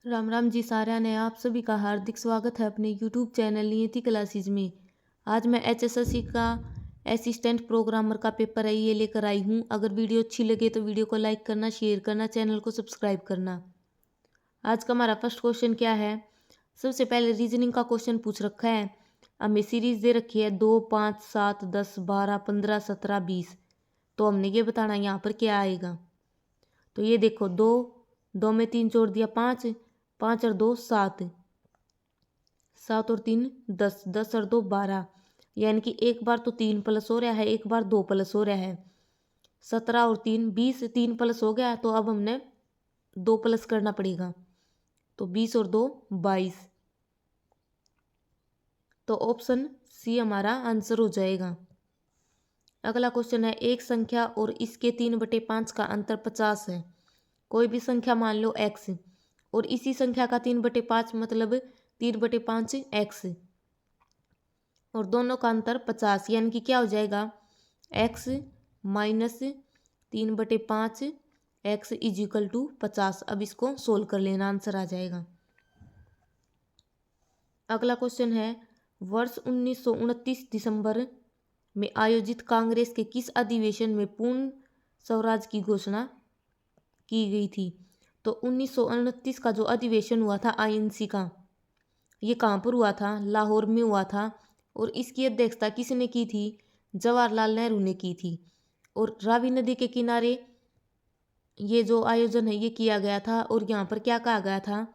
राम राम जी सारा ने आप सभी का हार्दिक स्वागत है अपने यूट्यूब चैनल नियति क्लासेज में। आज मैं एचएसएससी का असिस्टेंट प्रोग्रामर का पेपर है ये लेकर आई हूँ। अगर वीडियो अच्छी लगे तो वीडियो को लाइक करना, शेयर करना, चैनल को सब्सक्राइब करना। आज का हमारा फर्स्ट क्वेश्चन क्या है। सबसे पहले रीजनिंग का क्वेश्चन पूछ रखा है। हमें सीरीज दे रखी है 2, 5, 7, 10, 12, 15, 17, 20। तो हमने ये बताना यहाँ पर क्या आएगा। तो ये देखो, दो में 3 जोड़ दिया 5, 5 और 2 7, 7 और 3 10, 10 और 2 12। यानी कि एक बार तो 3 प्लस हो रहा है, एक बार 2 प्लस हो रहा है। 17 और 3 20, 3 प्लस हो गया तो अब हमने 2 प्लस करना पड़ेगा। तो 20 और 2 22। तो ऑप्शन सी हमारा आंसर हो जाएगा। अगला क्वेश्चन है, एक संख्या और इसके 3/5 का अंतर 50 है। कोई भी संख्या मान लो x और इसी संख्या का 3/5 मतलब 3/5 x और दोनों का अंतर 50। यानी कि क्या हो जाएगा, x minus 3/5 x is equal to 50। अब इसको सोल्व कर लेना, आंसर आ जाएगा। अगला क्वेश्चन है, वर्ष 1929 दिसंबर में आयोजित कांग्रेस के किस अधिवेशन में पूर्ण स्वराज की घोषणा की गई थी। तो 1929 का जो अधिवेशन हुआ था आईएनसी का, ये कहाँ पर हुआ था, लाहौर में हुआ था। और इसकी अध्यक्षता किसने की थी, जवाहरलाल नेहरू ने की थी। और रावी नदी के किनारे ये जो आयोजन है ये किया गया था। और यहाँ पर क्या कहा गया था,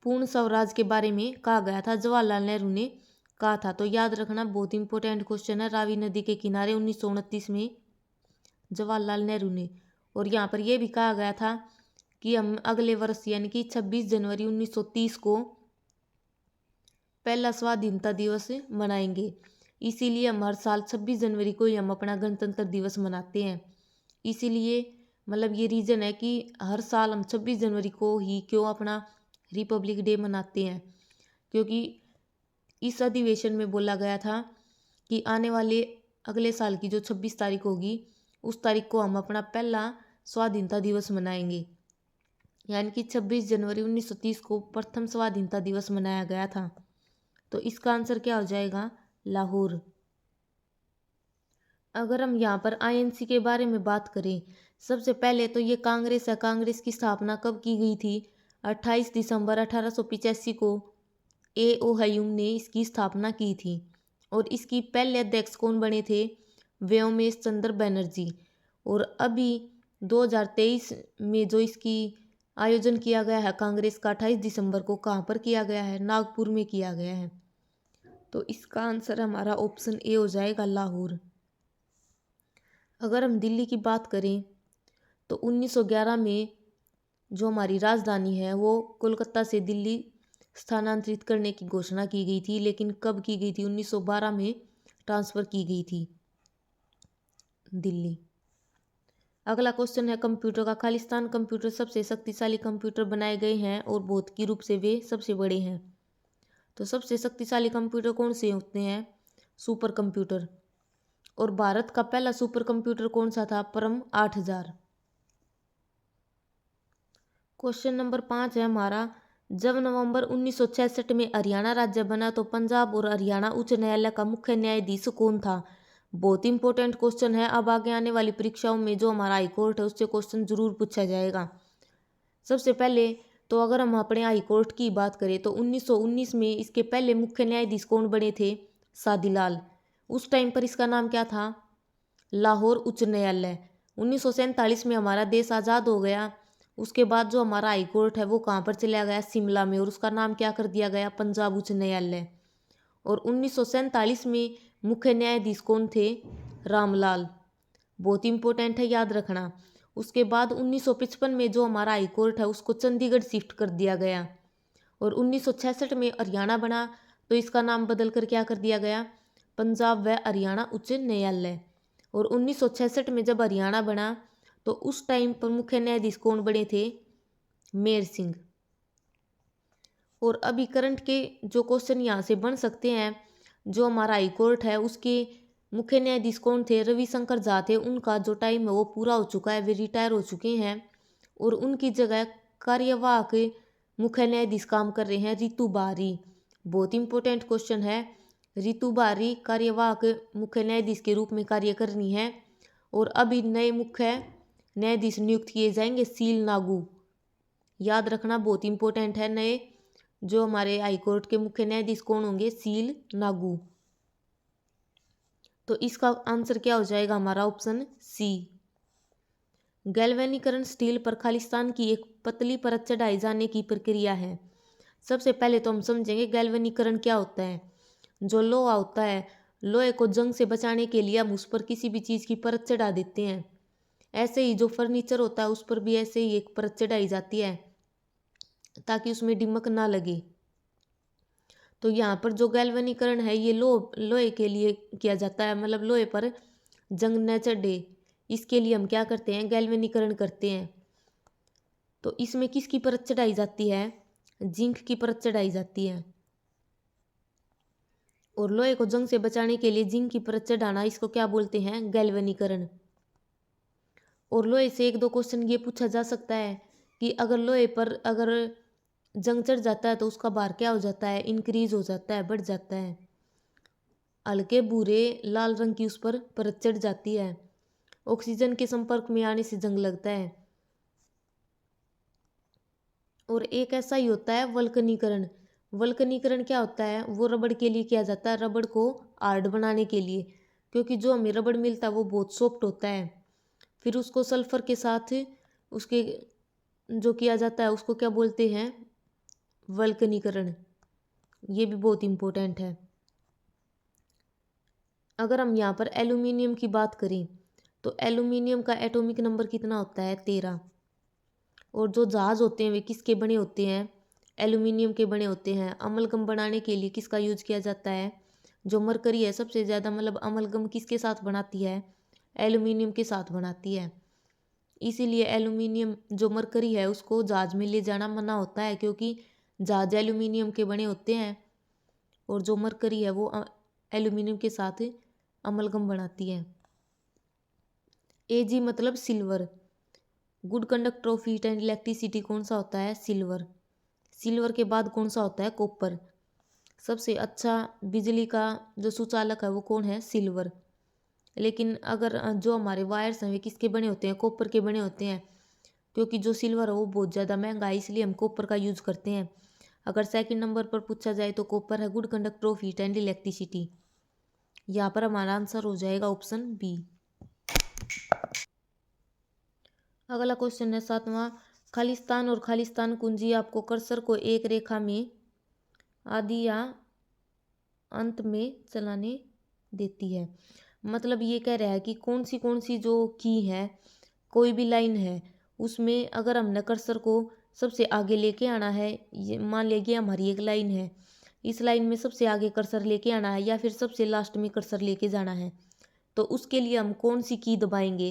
पूर्ण स्वराज के बारे में कहा गया था, जवाहरलाल नेहरू ने कहा था। तो याद रखना, बहुत इंपॉर्टेंट क्वेश्चन है। रावी नदी के किनारे 1929 में जवाहरलाल नेहरू ने। और यहाँ पर यह भी कहा गया था कि हम अगले वर्ष यानी कि 26 जनवरी 1930 को पहला स्वाधीनता दिवस मनाएंगे। इसीलिए हम हर साल 26 जनवरी को ही हम अपना गणतंत्र दिवस मनाते हैं। इसीलिए मतलब ये रीज़न है कि हर साल हम 26 जनवरी को ही क्यों अपना रिपब्लिक डे मनाते हैं, क्योंकि इस अधिवेशन में बोला गया था कि आने वाले अगले साल की जो 26 तारीख होगी उस तारीख को हम अपना पहला स्वाधीनता दिवस मनाएंगे। यानी कि 26 जनवरी 1930 को प्रथम स्वाधीनता दिवस मनाया गया था। तो इसका आंसर क्या हो जाएगा, लाहौर। अगर हम यहाँ पर आईएनसी के बारे में बात करें, सबसे पहले तो ये कांग्रेस है। कांग्रेस की स्थापना कब की गई थी, 28 दिसंबर 1885 को ए.ओ. हयूम ने इसकी स्थापना की थी। और इसकी पहले अध्यक्ष कौन बने थे, व्योमेश चंद्र बनर्जी। और अभी 2023 में जो इसकी आयोजन किया गया है कांग्रेस का, 28 दिसंबर को कहाँ पर किया गया है, नागपुर में किया गया है। तो इसका आंसर हमारा ऑप्शन ए हो जाएगा, लाहौर। अगर हम दिल्ली की बात करें तो 1911 में जो हमारी राजधानी है वो कोलकाता से दिल्ली स्थानांतरित करने की घोषणा की गई थी। लेकिन कब की गई थी, 1912 में ट्रांसफ़र की गई थी दिल्ली। अगला क्वेश्चन है, कंप्यूटर का। खालिस्तान कंप्यूटर सबसे शक्तिशाली कंप्यूटर बनाए गए हैं और भौतिकी रूप से वे सबसे बड़े हैं। तो सबसे शक्तिशाली कंप्यूटर कौन से होते हैं, सुपर कंप्यूटर। और भारत का पहला सुपर कंप्यूटर कौन सा था, परम 8000। क्वेश्चन नंबर 5 है हमारा, जब नवंबर 1966 में हरियाणा राज्य बना तो पंजाब और हरियाणा उच्च न्यायालय का मुख्य न्यायाधीश कौन था। बहुत इंपॉर्टेंट क्वेश्चन है। अब आगे आने वाली परीक्षाओं में जो हमारा हाईकोर्ट है उससे क्वेश्चन जरूर पूछा जाएगा। सबसे पहले तो अगर हम अपने हाईकोर्ट की बात करें तो 1919 में इसके पहले मुख्य न्यायाधीश कौन बने थे, सादीलाल। उस टाइम पर इसका नाम क्या था, लाहौर उच्च न्यायालय। 1947 में हमारा देश आज़ाद हो गया। उसके बाद जो हमारा हाई कोर्ट है वो कहाँ पर चला गया, शिमला में। और उसका नाम क्या कर दिया गया, पंजाब उच्च न्यायालय। और 1947 में मुख्य न्यायाधीश कौन थे, रामलाल। बहुत इंपॉर्टेंट है, याद रखना। उसके बाद 1955 में जो हमारा हाई कोर्ट है उसको चंडीगढ़ शिफ्ट कर दिया गया। और 1966 में हरियाणा बना तो इसका नाम बदल कर क्या कर दिया गया, पंजाब व हरियाणा उच्च न्यायालय। और 1966 में जब हरियाणा बना तो उस टाइम पर मुख्य न्यायाधीश कौन बने थे, मेर सिंह। और अभी करंट के जो क्वेश्चन यहाँ से बन सकते हैं, जो हमारा हाई कोर्ट है उसके मुख्य न्यायाधीश कौन थे, रविशंकर झा थे। उनका जो टाइम है वो पूरा हो चुका है, वे रिटायर हो चुके हैं। और उनकी जगह कार्यवाहक मुख्य न्यायाधीश काम कर रहे हैं? रितु बारी। बहुत इंपॉर्टेंट क्वेश्चन है। रितु बारी कार्यवाहक मुख्य न्यायाधीश के रूप में कार्य कर रही हैं। और अभी नए मुख्य न्यायाधीश नियुक्त किए जाएंगे, सील नागू। याद रखना, बहुत इंपॉर्टेंट है। नए जो हमारे हाईकोर्ट के मुख्य न्यायाधीश कौन होंगे? सील नागू। तो इसका आंसर क्या हो जाएगा हमारा? Option C. गैल्वेनीकरण स्टील पर खालिस्तान की एक पतली परत चढ़ाई जाने की प्रक्रिया है। सबसे पहले तो हम समझेंगे गैल्वेनीकरण क्या होता है। जो लोहा होता है, लोहे को जंग से बचाने के लिए हम उस पर किसी भी चीज़ की परत चढ़ा देते हैं। ऐसे ही जो फर्नीचर होता है उस पर भी ऐसे ही एक परत चढ़ाई जाती है ताकि उसमें दीमक ना लगे। तो यहाँ पर जो गैल्वेनीकरण है ये लोहे के लिए किया जाता है, मतलब लोहे पर जंग न चढ़े, इसके लिए हम क्या करते हैं? गैल्वेनीकरण करते हैं। तो इसमें किसकी परत चढ़ाई जाती है? जिंक की परत चढ़ाई जाती है। और लोहे को जंग से बचाने के लिए जिंक की परत चढ़ाना, इसको क्या बोलते हैं? गैल्वेनीकरण। और लोहे से एक दो क्वेश्चन ये पूछा जा सकता है कि अगर लोहे पर अगर जंग चढ़ जाता है तो उसका भार क्या हो जाता है? इंक्रीज हो जाता है, बढ़ जाता है। हल्के भूरे लाल रंग की उस पर परत चढ़ जाती है। ऑक्सीजन के संपर्क में आने से जंग लगता है। और एक ऐसा ही होता है वल्कनीकरण। वल्कनीकरण क्या होता है? वो रबड़ के लिए किया जाता है, रबड़ को हार्ड बनाने के लिए, क्योंकि जो हमें रबड़ मिलता है वो बहुत सॉफ्ट होता है। फिर उसको सल्फर के साथ उसके जो किया जाता है उसको क्या बोलते हैं? वल्कनीकरण। ये भी बहुत इंपॉर्टेंट है। अगर हम यहाँ पर एल्यूमिनियम की बात करें तो एल्यूमिनियम का एटॉमिक नंबर कितना होता है? 13। और जो जहाज होते हैं वे किसके बने होते हैं? एल्यूमिनियम के बने होते हैं। अमलगम बनाने के लिए किसका यूज किया जाता है? जो मरकरी है सबसे ज़्यादा मतलब अमलगम किसके साथ बनाती है? एल्यूमिनियम के साथ बनाती है। इसीलिए एल्यूमिनियम जो मरकरी है उसको जहाज में ले जाना मना होता है, क्योंकि जहाज एल्यूमिनियम के बने होते हैं और जो मरकरी है वो एल्यूमिनियम के साथ अमलगम बनाती है। Ag मतलब silver. Good conductor of heat and electricity कौन सा होता है? सिल्वर। सिल्वर के बाद कौन सा होता है? कॉपर। सबसे अच्छा बिजली का जो सुचालक है वो कौन है? सिल्वर। लेकिन अगर जो हमारे वायर्स हैं वे किसके बने होते हैं? कॉपर के बने होते हैं, क्योंकि जो सिल्वर है वो बहुत ज़्यादा महंगा है, इसलिए हम कॉपर का यूज़ करते हैं। अगर सेकंड नंबर पर पूछा जाए तो कॉपर है good conductor of heat and electricity. यहाँ पर हमारा आंसर हो जाएगा ऑप्शन बी। अगला क्वेश्चन है 7वां। खालिस्तान और खालिस्तान कुंजी आपको कर्सर को एक रेखा में आदि या अंत में चलाने देती है। मतलब ये कह रहा है कि कौन सी जो की है, कोई भी लाइन है उसमें अगर हमने कर्सर को सबसे आगे लेके आना है, ये मान लीजिए हमारी एक लाइन है, इस लाइन में सबसे आगे कर्सर लेके आना है या फिर सबसे लास्ट में कर्सर लेके जाना है, तो उसके लिए हम कौन सी की दबाएंगे?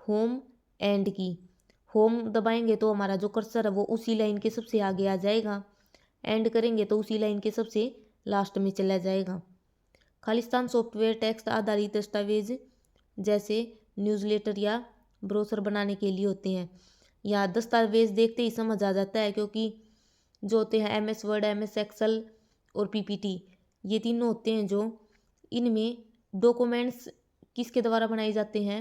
होम एंड की। होम दबाएंगे तो हमारा जो कर्सर है वो उसी लाइन के सबसे आगे आ जाएगा, एंड करेंगे तो उसी लाइन के सबसे लास्ट में चला जाएगा। खालिस्तान सॉफ्टवेयर टेक्स्ट आधारित दस्तावेज जैसे न्यूज़लेटर या ब्रोशर बनाने के लिए होते हैं। या दस्तावेज देखते ही समझ आ जाता है, क्योंकि जो होते हैं MS वर्ड, MS एक्सेल और PPT, ये तीनों होते हैं जो इनमें डॉक्यूमेंट्स किसके द्वारा बनाए जाते हैं?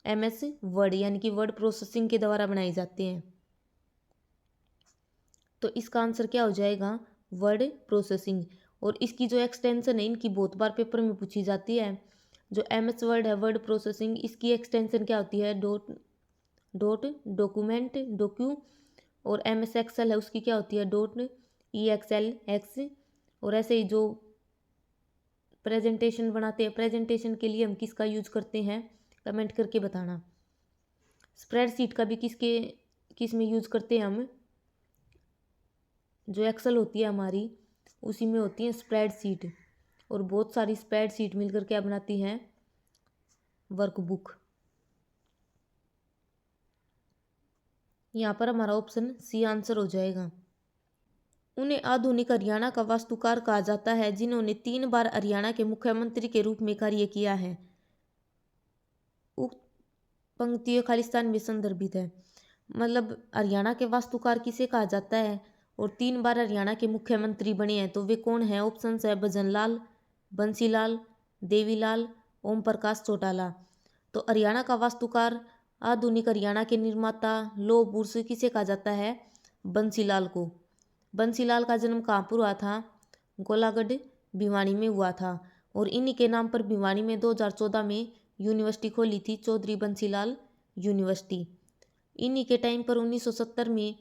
MS वर्ड यानी कि वर्ड प्रोसेसिंग के द्वारा बनाए जाते हैं। तो इसका आंसर क्या हो जाएगा? Word processing. और इसकी जो एक्सटेंशन है इनकी बहुत बार पेपर में पूछी जाती है। जो MS वर्ड है वर्ड प्रोसेसिंग, इसकी एक्सटेंशन क्या होती है? Document docu. और MS एक्सेल है उसकी क्या होती है? EXLX। और ऐसे ही जो प्रेजेंटेशन बनाते हैं, प्रेजेंटेशन के लिए हम किसका यूज करते हैं? कमेंट करके बताना। स्प्रेडशीट का भी किस में यूज करते हैं हम? जो एक्सेल होती है हमारी उसी में होती है स्प्रेडशीट। और बहुत सारी स्प्रेडशीट मिलकर क्या बनाती हैं? वर्कबुक। यहाँ पर हमारा ऑप्शन सी आंसर हो जाएगा। उन्हें आधुनिक हरियाणा का वास्तुकार कहा जाता है जिन्होंने 3 बार हरियाणा के मुख्यमंत्री के रूप में कार्य किया है। उक्त पंक्तियाँ खालिस्तान में संदर्भित है। मतलब हरियाणा के वास्तुकार किसे कहा जाता है और 3 बार हरियाणा के मुख्यमंत्री बने हैं तो वे कौन हैं? ऑप्शन है भजनलाल, बंसीलाल, देवीलाल, ओम प्रकाश चौटाला। तो हरियाणा का वास्तुकार, आधुनिक हरियाणा के निर्माता, लौह पुरुष किसे कहा जाता है? बंसीलाल को। बंसीलाल का जन्म कहाँ पर हुआ था? गोलागढ़ भिवानी में हुआ था और इन्हीं के नाम पर भिवानी में 2014 में यूनिवर्सिटी खोली थी, चौधरी बंसीलाल यूनिवर्सिटी। इन्हीं के टाइम पर 1970 में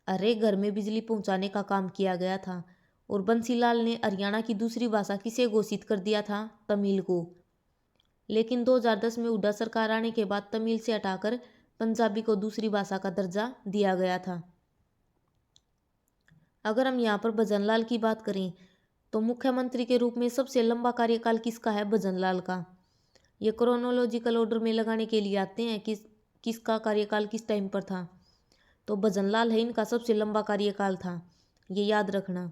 हर एक घर में बिजली पहुंचाने का काम किया गया था और बंसीलाल ने हरियाणा की दूसरी भाषा किसे घोषित कर दिया था? तमिल को। लेकिन 2010 में हुड्डा सरकार आने के बाद तमिल से हटाकर पंजाबी को दूसरी भाषा का दर्जा दिया गया था। अगर हम यहाँ पर भजनलाल की बात करें तो मुख्यमंत्री के रूप में सबसे लंबा कार्यकाल किसका है? भजनलाल का। ये क्रोनोलॉजिकल ऑर्डर में लगाने के लिए आते हैं कि किसका कार्यकाल किस टाइम पर था। तो भजनलाल है इनका सबसे लंबा कार्यकाल था, ये याद रखना।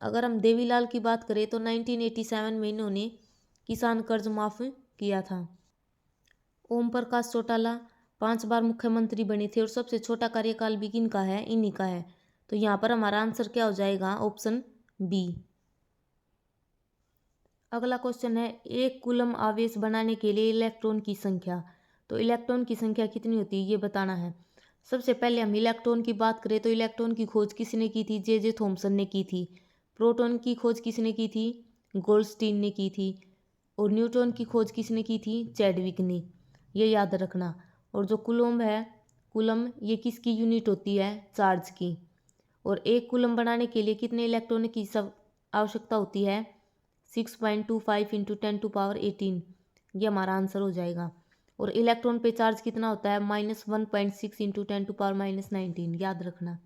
अगर हम देवीलाल की बात करें तो 1987 में इन्होंने किसान कर्ज माफ किया था। ओम प्रकाश चौटाला 5 बार मुख्यमंत्री बने थे और सबसे छोटा कार्यकाल भी किनका है? इन्हीं का है। तो यहाँ पर हमारा आंसर क्या हो जाएगा? Option B. अगला क्वेश्चन है, एक कूलम आवेश बनाने के लिए इलेक्ट्रॉन की संख्या। तो इलेक्ट्रॉन की संख्या कितनी होती है ये बताना है। सबसे पहले हम इलेक्ट्रॉन की बात करें तो इलेक्ट्रॉन की खोज किसने की थी? जे थॉमसन ने की थी। प्रोटॉन की खोज किसने की थी? गोल्डस्टीन ने की थी। और न्यूट्रॉन की खोज किसने की थी? चैडविक ने। ये याद रखना। और जो कूलम है, कूलम ये किसकी यूनिट होती है? चार्ज की। और एक कूलम बनाने के लिए कितने इलेक्ट्रॉन की सब आवश्यकता होती है? 6.25 इंटू 10⁻18। ये हमारा आंसर हो जाएगा। और इलेक्ट्रॉन पे चार्ज कितना होता है? -1.6 इंटू 10⁻19। याद रखना।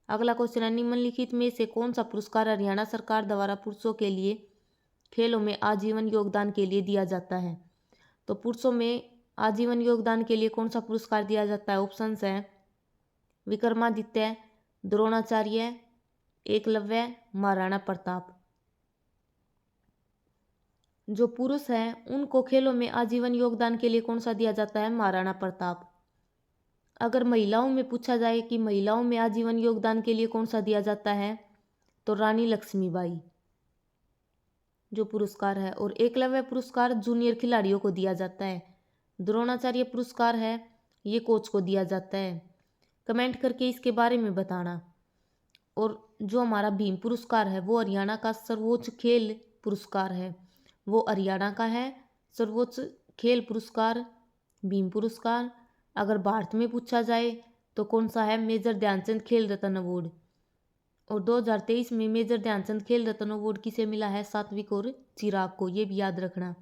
अगला क्वेश्चन है, निम्नलिखित में से कौन सा पुरस्कार हरियाणा सरकार द्वारा पुरुषों के लिए खेलों में आजीवन योगदान के लिए दिया जाता है? तो पुरुषों में आजीवन योगदान के लिए कौन सा पुरस्कार दिया जाता है? ऑप्शंस है विक्रमादित्य, द्रोणाचार्य, एकलव्य, महाराणा प्रताप। जो पुरुष हैं उनको खेलों में आजीवन योगदान के लिए कौन सा दिया जाता है? महाराणा प्रताप। अगर महिलाओं में पूछा जाए कि महिलाओं में आजीवन योगदान के लिए कौन सा दिया जाता है तो रानी लक्ष्मीबाई जो पुरस्कार है। और एकलव्य पुरस्कार जूनियर खिलाड़ियों को दिया जाता है। द्रोणाचार्य पुरस्कार है ये कोच को दिया जाता है। कमेंट करके इसके बारे में बताना। और जो हमारा भीम पुरस्कार है वो हरियाणा का सर्वोच्च खेल पुरस्कार है, वो हरियाणा का है सर्वोच्च खेल पुरस्कार भीम पुरस्कार। अगर भारत में पूछा जाए तो कौन सा है? मेजर ध्यानचंद खेल रत्न अवार्ड। और 2023 में मेजर ध्यानचंद खेल रत्न अवार्ड किसे मिला है? सात्विक और चिराग को। ये भी याद रखना।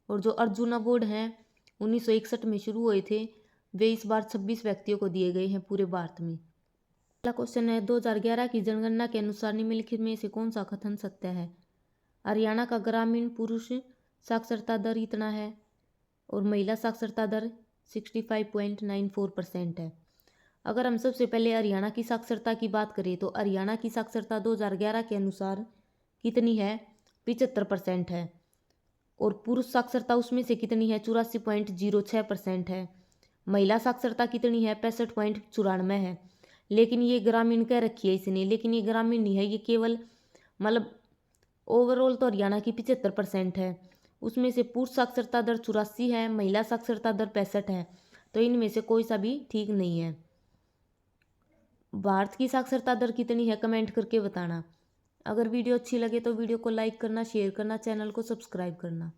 और जो अर्जुन अवार्ड हैं 1961 में शुरू हुए थे, वे इस बार 26 व्यक्तियों को दिए गए हैं पूरे भारत में। अगला क्वेश्चन है, 2011 की जनगणना के अनुसार निम्नलिखित में से कौन सा कथन सत्य है? हरियाणा का ग्रामीण पुरुष साक्षरता दर इतना है और महिला साक्षरता दर 65.94% है। अगर हम सबसे पहले हरियाणा की साक्षरता की बात करें तो हरियाणा की साक्षरता 2011 के अनुसार कितनी है? 75% है। और पुरुष साक्षरता उसमें से कितनी है? 84.06% है। महिला साक्षरता कितनी है? 65.94 है। लेकिन ये ग्रामीण कह रखी है इसने, लेकिन ये ग्रामीण नहीं है, ये केवल मतलब ओवरऑल तो हरियाणा की 75% है। उसमें से पुरुष साक्षरता दर 84 है, महिला साक्षरता दर 65 है। तो इनमें से कोई सा भी ठीक नहीं है। भारत की साक्षरता दर कितनी है? कमेंट करके बताना। अगर वीडियो अच्छी लगे तो वीडियो को लाइक करना, शेयर करना, चैनल को सब्सक्राइब करना।